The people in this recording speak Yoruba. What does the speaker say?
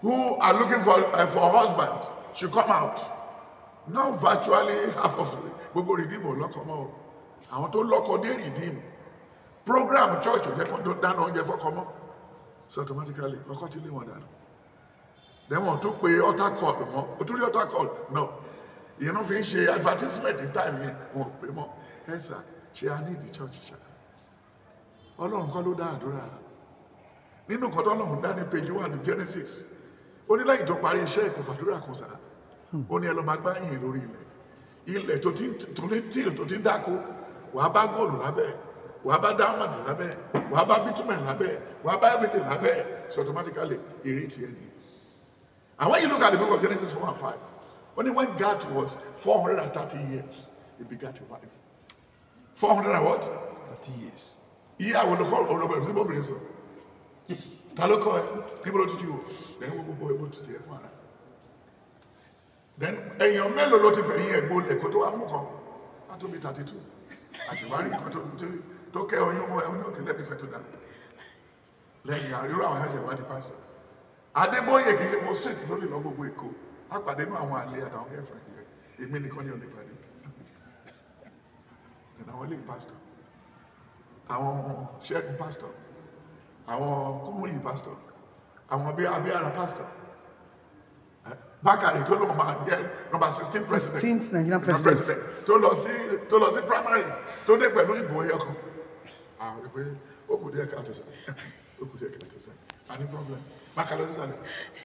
who are looking for husbands should come out. Now virtually half of Gbogbo Ridiimu lọ́kọ mọ́. Àwọn tó lọ́kọ dé Ridiimu. Program church ò jẹ́ kó dáná oúnjẹ fọ́kọ mọ́. So automatically, ọkọ ti lé wọn dànù. Then wọ́n tún pe altar call mọ́. O tún rí altar call? No. You know, fi ń ṣe advertisement in time yẹn, wọ́n pè mọ́. Ẹ sà, ṣe I need the church ṣá. Ọlọ́run kọ́ ló dá àdúrà. Nínú nǹkan tó Ọlọ́run dá ní page 1 ní Genesis. Ó ní lẹ́yìn tó parí iṣẹ́ kò fàdúrà kan sá. Ó ní ẹ lọ máa gbá yìnyín lórí ilẹ̀. Ilẹ̀ tó ti ń tíìl tó ti ń dáko, wàá bá góòlù lábẹ́, wàá bá diamond lábẹ́, wàá bá bitumen lábẹ́, wàá bá everything lábẹ́. So automatically, èrè tiẹ̀ ni. And when you look at the book of Genesis 1:5, only when God was 430 years, he begat a wife. 400 and what? 30 years. Yeah, I will call Obinrin. Then your mellow lot of a year, bold, a coto amuko. I to be 32. I should marry to care on you more. Let me settle down. Let me around has a body pastor. Adeboye can go sit slowly long away. I put them on one layer down here for here. A minute on your body. And I will leave pastor. Our shared pastor. Our community pastor. Our Abiara pastor. Bakari told him number 16 president. 16th Nigerian president. Told us primary. Told them we're doing boy. Any problem?